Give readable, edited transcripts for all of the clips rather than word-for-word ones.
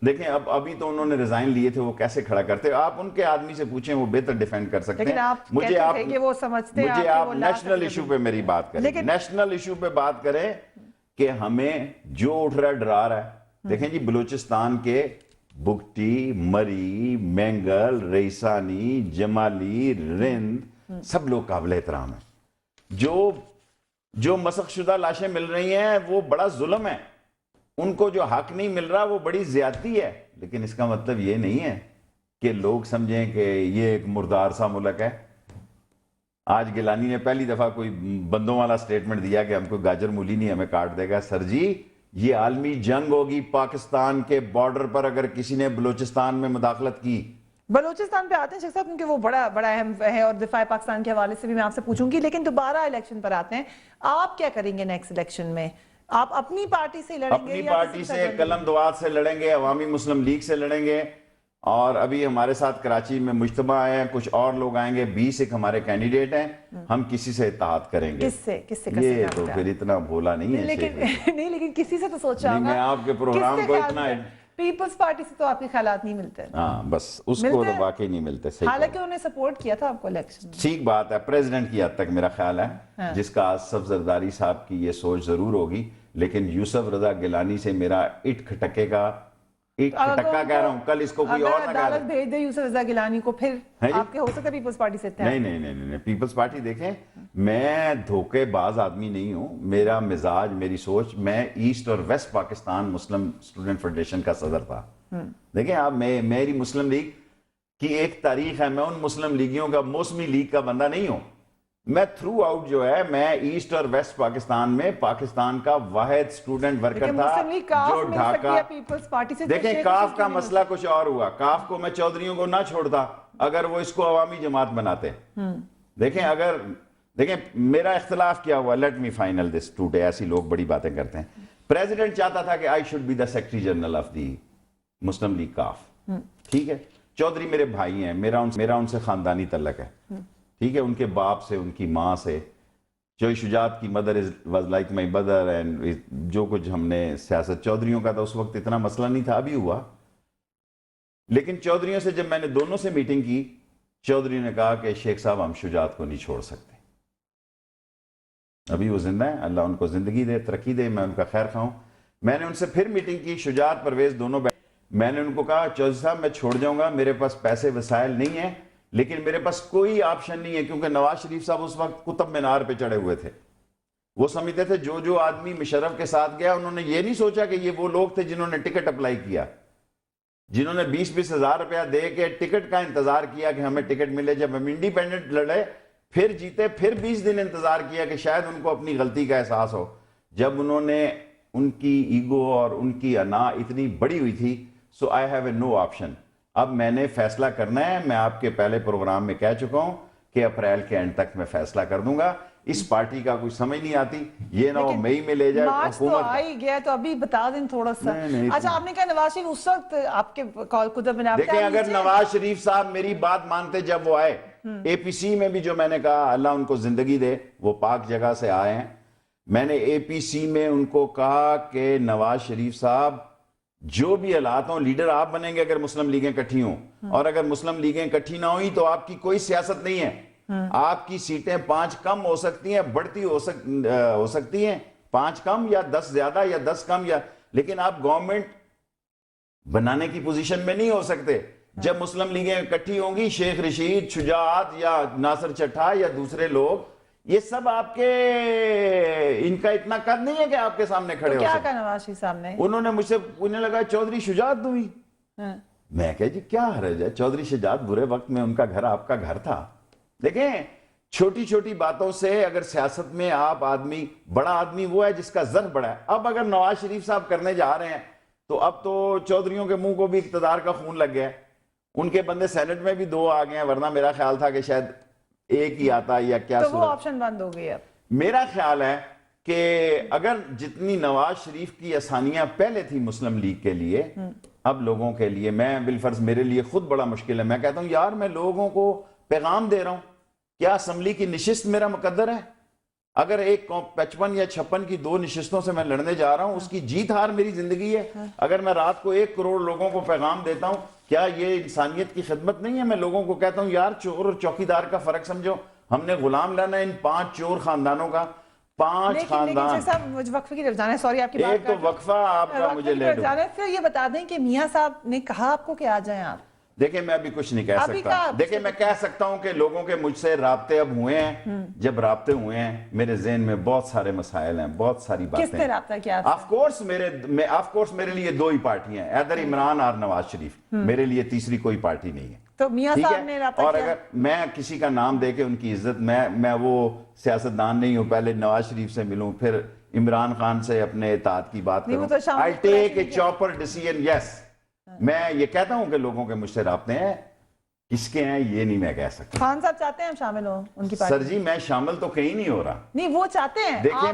دیکھیں اب ابھی تو انہوں نے ریزائن لیے تھے، وہ کیسے کھڑا کرتے؟ آپ ان کے آدمی سے پوچھیں، وہ بہتر ڈیفینڈ کر سکتے ہیں۔ لیکن آپ کہتے تھے کہ وہ سمجھتے ہیں مجھے آپ نیشنل ایشو پہ میری بات کریں، نیشنل ایشو پہ بات کریں کہ ہمیں جو اٹھ رہا ہے ڈرا رہا ہے۔ دیکھیں جی بلوچستان کے بگٹی، مری، مینگل، ریسانی، جمالی، رند سب لوگ قابل احترام ہیں۔ جو مسخ شدہ لاشیں مل رہی ہیں وہ بڑا ظلم ہے، ان کو جو حق نہیں مل رہا وہ بڑی زیادتی ہے، لیکن اس کا مطلب یہ نہیں ہے کہ لوگ سمجھیں کہ یہ ایک مردار سا ملک ہے۔ آج گیلانی نے پہلی دفعہ کوئی بندوں والا سٹیٹمنٹ دیا کہ ہم کو گاجر مولی نہیں ہمیں کاٹ دے گا۔ سر جی یہ عالمی جنگ ہوگی، پاکستان کے بارڈر پر اگر کسی نے بلوچستان میں مداخلت کی۔ بلوچستان پہ آتے ہیں شیخ صاحب، کیونکہ وہ بڑا اہم ہے اور دفاع پاکستان کے حوالے سے بھی میں آپ سے پوچھوں گی، لیکن دوبارہ الیکشن پر آتے ہیں، آپ کیا کریں گے نیکسٹ الیکشن میں؟ آپ اپنی پارٹی سے لڑیں گے؟ اپنی پارٹی سے، قلم دوات سے لڑیں گے، عوامی مسلم لیگ سے لڑیں گے، اور ابھی ہمارے ساتھ کراچی میں مجتمع آئے ہیں، کچھ اور لوگ آئیں گے، 20 ایک ہمارے کینڈیڈیٹ ہیں، ہم کسی سے اتحاد کریں گے۔ کس سے یہ تو پھر اتنا بھولا نہیں ہے لیکن کسی سے تو سوچا ہوگا۔ میں آپ کے پروگرام کو اتنا پیپلز پارٹی سے تو آپ کے خیالات نہیں ملتے؟ ہاں بس اس کو تو واقعی نہیں ملتے۔ حالانکہ انہوں نے سپورٹ کیا تھا آپ کو الیکشن میں۔ ٹھیک بات ہے، پریزیڈنٹ کی حد تک میرا خیال ہے، جس کا آصف زرداری صاحب کی یہ سوچ ضرور ہوگی، لیکن یوسف رضا گیلانی سے میرا اٹ کھٹکے کا، ایک کھٹکا کہہ رہا ہوں، کل اس کو کوئی اور نہ کہہ عدالت بھیج دے یوسف رضا گیلانی کو، پھر آپ کے ہو سکتا ہے پیپلز پارٹی سے اتحاد؟ نہیں، پیپلز پارٹی دیکھیں میں دھوکے باز آدمی نہیں ہوں، میرا مزاج، میری سوچ، میں ایسٹ اور west Pakistan Muslim student federation کا صدر تھا۔ دیکھیں آپ، میری مسلم لیگ کی ایک تاریخ ہے، میں ان مسلم لیگیوں کا، موسمی لیگ کا بندہ نہیں ہوں۔ میں تھرو آؤٹ جو ہے، میں ایسٹ اور ویسٹ پاکستان میں پاکستان کا واحد اسٹوڈنٹ ورکر تھا جو ڈھاکہ۔ دیکھیں کاف کا مسئلہ کچھ اور ہوا، کاف کو میں چودھریوں کو نہ چھوڑتا اگر وہ اس کو عوامی جماعت بناتے۔ دیکھیں میرا اختلاف کیا ہوا، لیٹ می فائنل دس ٹوڈے، ایسی لوگ بڑی باتیں کرتے ہیں۔ پریزیڈنٹ چاہتا تھا کہ I should be the secretary general of the Muslim League کاف، ٹھیک ہے۔ چودھری میرے بھائی ہیں، میرا ان سے خاندانی تعلق ہے، ٹھیک ہے، ان کے باپ سے، ان کی ماں سے۔ جوئی شجاعت کی mother was like my mother, and جو کچھ ہم نے سیاست چودھریوں کا تھا اس وقت اتنا مسئلہ نہیں تھا، ابھی ہوا۔ لیکن چودھریوں سے جب میں نے دونوں سے میٹنگ کی، چودھری نے کہا کہ شیخ صاحب ہم شجاعت کو نہیں چھوڑ سکتے۔ ابھی وہ زندہ ہیں، اللہ ان کو زندگی دے، ترقی دے، میں ان کا خیر خواہوں۔ میں نے ان سے پھر میٹنگ کی، شجاعت پرویز دونوں میں نے ان کو کہا چودھری صاحب میں چھوڑ جاؤں گا، میرے پاس پیسے وسائل نہیں ہیں، لیکن میرے پاس کوئی آپشن نہیں ہے، کیونکہ نواز شریف صاحب اس وقت قطب مینار پہ چڑھے ہوئے تھے۔ وہ سمجھتے تھے جو آدمی مشرف کے ساتھ گیا، انہوں نے یہ نہیں سوچا کہ یہ وہ لوگ تھے جنہوں نے ٹکٹ اپلائی کیا، جنہوں نے 20-20 ہزار روپیہ دے کے ٹکٹ کا انتظار کیا کہ ہمیں ٹکٹ ملے۔ جب ہم انڈیپینڈنٹ لڑے، پھر جیتے، پھر 20 دن انتظار کیا کہ شاید ان کو اپنی غلطی کا احساس ہو۔ جب انہوں نے، ان کی ایگو اور ان کی انا اتنی بڑی ہوئی تھی، سو I have a no option. اب میں نے فیصلہ کرنا ہے، میں آپ کے پہلے پروگرام میں کہہ چکا ہوں کہ اپریل کے اینڈ تک میں فیصلہ کر دوں گا۔ اس پارٹی کا کوئی سمجھ نہیں آتی، یہ نہ وہ مئی میں لے جائے مارچ تو آ ہی گیا، تو ابھی بتا دیں تھوڑا سا۔ اچھا آپ نے کہا نواز شریف اس وقت آپ کے قطب مینار، دیکھیں اگر نواز شریف صاحب میری بات مانتے جب وہ آئے اے پی سی میں بھی، جو میں نے کہا اللہ ان کو زندگی دے، وہ پاک جگہ سے آئے ہیں، میں نے اے پی سی میں ان کو کہا کہ نواز شریف صاحب جو بھی حالات ہوں، لیڈر آپ بنیں گے اگر مسلم لیگیں اکٹھی ہوں، اور اگر مسلم لیگیں اکٹھی نہ ہوئی تو آپ کی کوئی سیاست نہیں ہے۔ آپ کی سیٹیں 5 کم ہو سکتی ہیں، بڑھتی ہو سکتی ہیں، 5 کم یا 10 زیادہ یا 10 کم، یا لیکن آپ گورنمنٹ بنانے کی پوزیشن میں نہیں ہو سکتے۔ جب مسلم لیگیں اکٹھی ہوں گی، شیخ رشید، شجاعت یا ناصر چٹھا یا دوسرے لوگ، یہ سب آپ کے، ان کا اتنا قد نہیں ہے کہ آپ کے سامنے کھڑے ہو سکتے۔ کیا کہا نواز شریف صاحب نے؟ انہوں نے مجھ سے پوچھنے لگا چودھری شجاعت دوئی، میں کہا جی کیا حرج ہے، چودھری شجاعت برے وقت میں ان کا گھر آپ کا گھر تھا۔ دیکھیں چھوٹی چھوٹی باتوں سے اگر سیاست میں آپ آدمی، بڑا آدمی وہ ہے جس کا ذر بڑا ہے۔ اب اگر نواز شریف صاحب کرنے جا رہے ہیں تو اب تو چودھریوں کے منہ کو بھی اقتدار کا خون لگ گیا ہے، ان کے بندے سینٹ میں بھی 2 آ گئے ہیں، ورنہ میرا خیال تھا کہ شاید ایک ہی آتا یا کیا۔ تو وہ آپشن بند ہو گئی اب۔ میرا خیال ہے کہ اگر جتنی نواز شریف کی آسانیاں پہلے تھی مسلم لیگ کے لیے، اب لوگوں کے لیے، میں بالفرض میرے لیے خود بڑا مشکل ہے، میں کہتا ہوں یار میں لوگوں کو پیغام دے رہا ہوں، کیا اسمبلی کی نشست میرا مقدر ہے؟ اگر ایک 55 یا 56 کی 2 نشستوں سے میں لڑنے جا رہا ہوں، اس کی جیت ہار میری زندگی ہے. اگر میں رات کو 1 کروڑ لوگوں کو پیغام دیتا ہوں، کیا یہ انسانیت کی خدمت نہیں ہے؟ میں لوگوں کو کہتا ہوں یار چور اور چوکیدار کا فرق سمجھو، ہم نے غلام لانا ہے ان 5 چور خاندانوں کا. 5 خاندان. لیکن صاحب وقفے کی طرف جانا ہے، سوری آپ کی بات ایک تو وقفہ آپ کا مجھے لے دو. پھر یہ بتا دیں کہ میاں صاحب نے کہا آپ کو کہ آ جائیں آپ. دیکھیں میں ابھی کچھ نہیں کہہ سکتا. دیکھیں میں کہہ سکتا ہوں کہ لوگوں کے مجھ سے رابطے اب ہوئے ہیں. جب رابطے ہوئے ہیں میرے ذہن میں بہت سارے مسائل ہیں، بہت ساری باتیں. کس نے رابطہ کیا؟ آف کورس میرے لیے 2 ہی پارٹیاں ہیں، ادھر عمران اور نواز شریف. میرے لیے تیسری کوئی پارٹی نہیں ہے. تو میاں صاحب نے رابطہ اور کیا؟ اگر میں کسی کا نام دے کے ان کی عزت، میں وہ سیاستدان نہیں ہوں. پہلے نواز شریف سے ملوں، پھر عمران خان سے اپنے اطاعت کی بات کروں. I'll take a chopper decision, yes. میں یہ کہتا ہوں کہ لوگوں کے مجھ سے رابطے ہیں، کس کے ہیں یہ نہیں میں کہہ سکتا. خان صاحب چاہتے ہیں ہم شامل ہوں ان کی پارٹی؟ سر جی میں شامل تو کہیں نہیں ہو رہا. نہیں وہ چاہتے ہیں. دیکھیں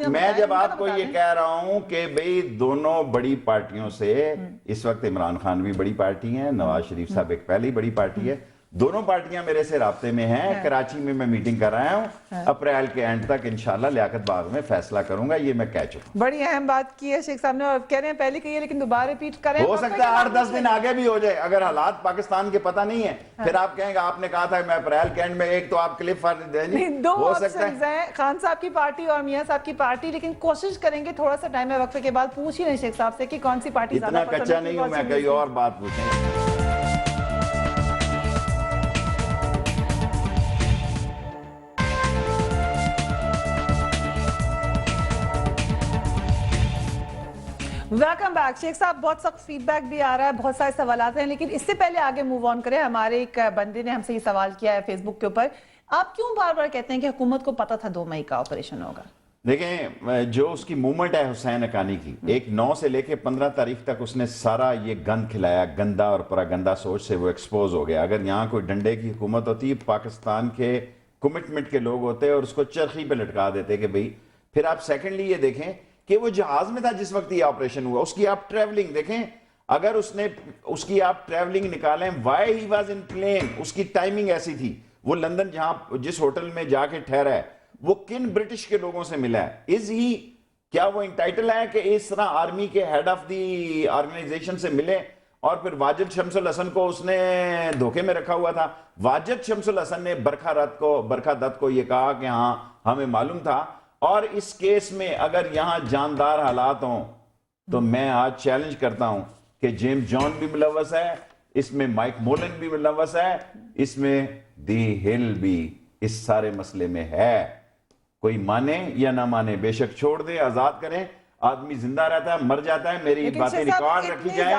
میں جب آپ کو یہ کہہ رہا ہوں کہ بھئی دونوں بڑی پارٹیوں سے، اس وقت عمران خان بھی بڑی پارٹی ہیں، نواز شریف صاحب ایک پہلی بڑی پارٹی ہے، دونوں پارٹیاں میرے سے رابطے میں ہیں. کراچی میں میٹنگ کر رہا ہوں، اپریل کے اینڈ تک انشاءاللہ لیاقت باغ میں فیصلہ کروں گا. یہ میں کہہ چکا ہوں. بڑی اہم بات کی ہے شیخ صاحب نے، اور کہہ رہے ہیں پہلے کہی ہے لیکن دوبارہ ریپیٹ کریں. ہو سکتا ہے 8-10 دن آگے بھی ہو جائے. اگر حالات پاکستان کے پتہ نہیں ہے، پھر آپ کہیں گے آپ نے کہا تھا میں اپریل کے اینڈ میں. ایک تو آپ کلپ دیں گے. 2 آپشنز ہیں، خان صاحب کی پارٹی اور میاں صاحب کی پارٹی. لیکن کوشش کریں گے تھوڑا سا ٹائم ہے وقفے کے بعد پوچھ ہی نہیں شیخ صاحب سے کہ کون سی پارٹی زیادہ اتنا پسند ہے. کچا نہیں ہوں میں، کئی اور بات پوچھیں. ویلکم بیک شیخ صاحب. بہت سخت فیڈ بیک بھی آ رہا ہے، بہت سارے سوالات ہیں، لیکن اس سے پہلے آگے موو آن کریں. ہمارے ایک بندے نے ہم سے یہ سوال کیا ہے فیس بک کے اوپر، آپ کیوں بار بار کہتے ہیں کہ حکومت کو پتا تھا 2 مئی کا آپریشن ہوگا؟ دیکھیں جو اس کی موومنٹ ہے حسین حقانی کی، ایک 9 سے لے کے 15 تاریخ تک اس نے سارا یہ گند کھلایا، گندا اور پراگندا سوچ سے وہ ایکسپوز ہو گیا. اگر یہاں کوئی ڈنڈے کی حکومت ہوتی، پاکستان کے کمٹمنٹ کے لوگ ہوتے اور اس کو چرخی پہ لٹکا دیتے کہ بھئی. پھر آپ سیکنڈلی یہ دیکھیں کہ وہ جہاز میں تھا جس وقت یہ آپریشن ہوا، اس کی آپ ٹریولنگ دیکھیں. اگر اس کی آپ ٹریولنگ نکالیں، why he was in plane, اس کی ٹائمنگ ایسی تھی. وہ لندن جہاں جس ہوٹل میں جا کے ٹھہرا ہے، وہ کن برٹش کے لوگوں سے ملا ہے؟ کیا وہ انٹائٹل ہے کہ اس طرح آرمی کے ہیڈ آف دی آرگنائزیشن سے ملے؟ اور پھر واجد شمس الحسن کو اس نے دھوکے میں رکھا ہوا تھا. واجد شمس الحسن نے برکھا دت کو یہ کہا کہ ہاں ہمیں معلوم تھا. اور اس کیس میں اگر یہاں جاندار حالات ہوں تو میں آج چیلنج کرتا ہوں کہ جیمز جان بھی ملوث ہے اس میں، مائک مولن بھی ملوث ہے اس میں، دی ہل بھی اس سارے مسئلے میں ہے. کوئی مانے یا نہ مانے، بے شک چھوڑ دے، آزاد کریں. آدمی زندہ رہتا ہے، مر جاتا ہے. میری باتیں ریکارڈ رکھی جائیں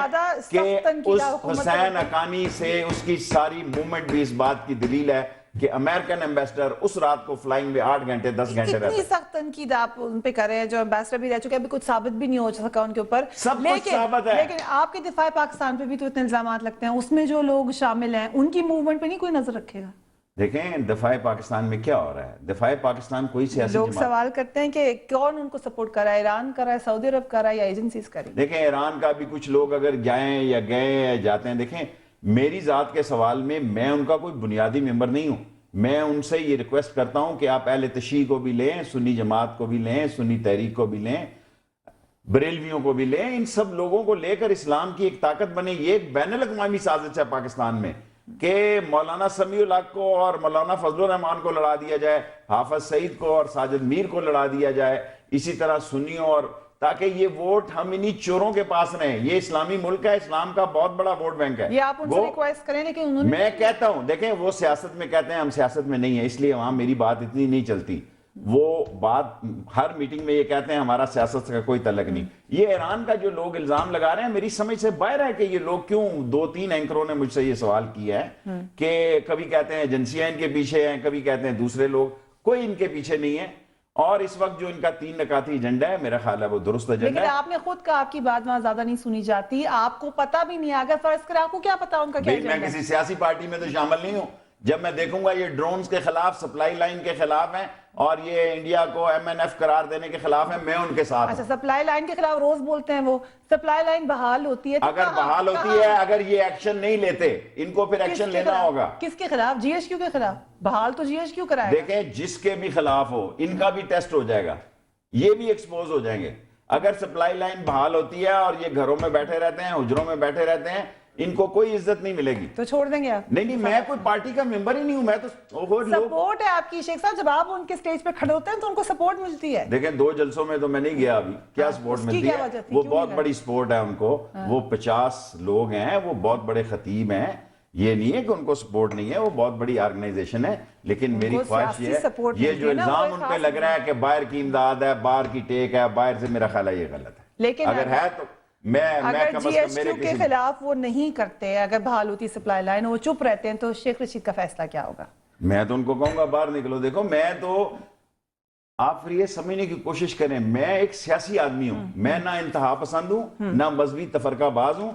کہ اس حسین حقانی سے اس کی ساری موومنٹ بھی اس بات کی دلیل ہے کہ امریکن ایمبیسڈر اس رات کو فلائنگ میں 8 گھنٹے 10 گھنٹے رہتا ہے. اتنی سخت تنقید آپ ان پہ کر رہے ہیں، جو ایمبیسڈر بھی رہ چکے، ابھی کچھ ثابت بھی نہیں ہو سکا ان کے اوپر. سب کچھ ثابت ہے. لیکن آپ کے دفاع پاکستان پہ بھی تو اتنے الزامات لگتے ہیں، اس میں جو لوگ شامل ہیں ان کی موومنٹ پہ نہیں کوئی نظر رکھے گا؟ دیکھیں دفاع پاکستان میں کیا ہو رہا ہے. دفاع پاکستان کوئی سیاسی لوگ سوال کرتے ہیں کہ کون ان کو سپورٹ کر رہا ہے، ایران کر رہا ہے، سعودی عرب کر رہا ہے، یا ایجنسیز کر رہی ہیں؟ دیکھیں ایران کا بھی کچھ لوگ اگر جائیں یا گئے یا جاتے ہیں. دیکھیں میری ذات کے سوال میں ان کا کوئی بنیادی ممبر نہیں ہوں. میں ان سے یہ ریکویسٹ کرتا ہوں کہ آپ اہل تشیع کو بھی لیں، سنی جماعت کو بھی لیں، سنی تحریک کو بھی لیں، بریلویوں کو بھی لیں. ان سب لوگوں کو لے کر اسلام کی ایک طاقت بنے. یہ ایک بین الاقوامی سازش ہے پاکستان میں کہ مولانا سمیع الحق کو اور مولانا فضل الرحمان کو لڑا دیا جائے، حافظ سعید کو اور ساجد میر کو لڑا دیا جائے، اسی طرح سنیوں، اور تاکہ یہ ووٹ ہم انہی چوروں کے پاس رہیں. یہ اسلامی ملک ہے، اسلام کا بہت بڑا ووٹ بینک ہے. یہ آپ ان سے ریکویسٹ کریں، لیکن انہوں نے، میں کہتا ہوں دیکھیں وہ سیاست میں کہتے ہیں، ہم سیاست میں نہیں ہیں، اس لیے وہاں میری بات اتنی نہیں چلتی. وہ بات ہر میٹنگ میں یہ کہتے ہیں ہمارا سیاست کا کوئی تعلق نہیں. یہ ایران کا جو لوگ الزام لگا رہے ہیں میری سمجھ سے باہر ہے کہ یہ لوگ کیوں. 2-3 اینکروں نے مجھ سے یہ سوال کیا ہے کہ کبھی کہتے ہیں ایجنسیاں ان کے پیچھے ہیں، کبھی کہتے ہیں دوسرے لوگ. کوئی ان کے پیچھے نہیں ہے. اور اس وقت جو ان کا 3 نکاتی ایجنڈا ہے میرا خیال ہے وہ درست ایجنڈا ہے. لیکن آپ نے خود کہا آپ کی بات وہاں زیادہ نہیں سنی جاتی، آپ کو پتہ بھی نہیں. اگر فرض کریں آپ کو کیا پتا ان کا کیا ایجنڈا ہے؟ میں کسی سیاسی پارٹی میں تو شامل نہیں ہوں. جب میں دیکھوں گا یہ ڈرونز کے خلاف، سپلائی لائن کے خلاف ہیں، اور یہ انڈیا کو MNF قرار دینے کے خلاف ہیں، میں ان کے ساتھ ہوں۔ اچھا سپلائی لائن کے خلاف روز بولتے ہیں وہ، سپلائی لائن بحال ہوتی ہے تو اگر بحال ہوتی ہے، اگر یہ ایکشن نہیں لیتے، ان کو پھر ایکشن لینا ہوگا۔ کس کے خلاف؟ GSQ کے خلاف؟ بحال تو GSQ کرائے گا۔ دیکھیں جس کے بھی خلاف ہو ان کا بھی ٹیسٹ ہو جائے گا، یہ بھی ایکسپوز ہو جائیں گے۔ اگر سپلائی لائن بحال ہوتی ہے اور یہ گھروں میں بیٹھے رہتے ہیں، حجروں میں بیٹھے رہتے ہیں، ان کو کوئی عزت نہیں ملے گی۔ تو چھوڑ دیں گے آپ؟ نہیں میں کوئی پارٹی کا ممبر ہی نہیں ہوں، میں تو سپورٹ ہے آپ کی شیخ صاحب، جب آپ ان کے سٹیج پہ کھڑے ہوتے ہیں تو ان کو سپورٹ ملتی ہے۔ دیکھیں 2 جلسوں میں تو میں نہیں گیا ابھی، کیا سپورٹ ملتی ہے؟ وہ بہت بڑی سپورٹ ہے ان کو، وہ 50 لوگ ہیں، وہ بہت بڑے خطیب ہیں، یہ نہیں ہے کہ ان کو سپورٹ نہیں ہے، وہ بہت بڑی آرگنائزیشن ہے، لیکن میری خواہش یہ ہے، یہ جو الزام ان پہ لگ رہا ہے کہ باہر کی امداد ہے، باہر کی ٹیک ہے، باہر سے، میرا خیال ہے یہ غلط ہے۔ لیکن اگر ہے تو میں اگر کم از کم میرے GSQ کے خلاف وہ نہیں کرتے، اگر بحال ہوتی سپلائی لائن وہ چپ رہتے ہیں، تو شیخ رشید کا فیصلہ کیا ہوگا؟ میں تو ان کو کہوں گا باہر نکلو۔ دیکھو میں تو، آپ پھر یہ سمجھنے کی کوشش کریں، میں ایک سیاسی آدمی ہوں، میں نہ انتہا پسند ہوں، نہ مذہبی تفرقہ باز ہوں۔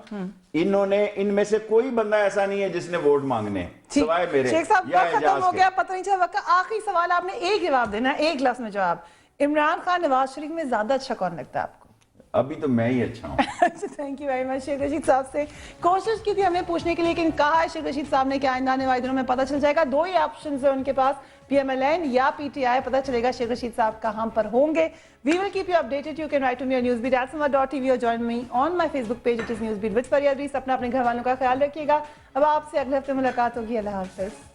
ان میں سے کوئی بندہ ایسا نہیں ہے جس نے ووٹ مانگنے سوائے میرے شیخ صاحب یا وقت ختم ہو گیا، پتہ نہیں چلا وقت۔ آخری سوال آپ نے ایک جواب دینا ہے، ایک لفظ میں جواب۔ عمران خان نواز شریف میں زیادہ اچھا کون لگتا ہے آپ کو؟ ابھی تو میں ہی اچھا ہوں۔ Thank you very much Sheikh Rashid صاحب سے کوشش کی تھی ہم نے پوچھنے کے لیے، لیکن کہا ہے شیخ رشید صاحب نے کہ آئندہ آنے والے دنوں میں پتہ چل جائے گا، 2 ہی آپشنز ہیں ان کے پاس، PMLN یا PTI، پتہ چلے گا شیخ رشید صاحب کہاں پر ہوں گے۔ We will keep you updated. You can write to me on newsbeat@samvad.tv or join me on my Facebook page, it is Newsbeat with Faryad Rees۔ اپنا اپنے گھر والوں کا خیال رکھیے گا۔ اب آپ سے اگلے ہفتے ملاقات ہوگی، اللہ حافظ۔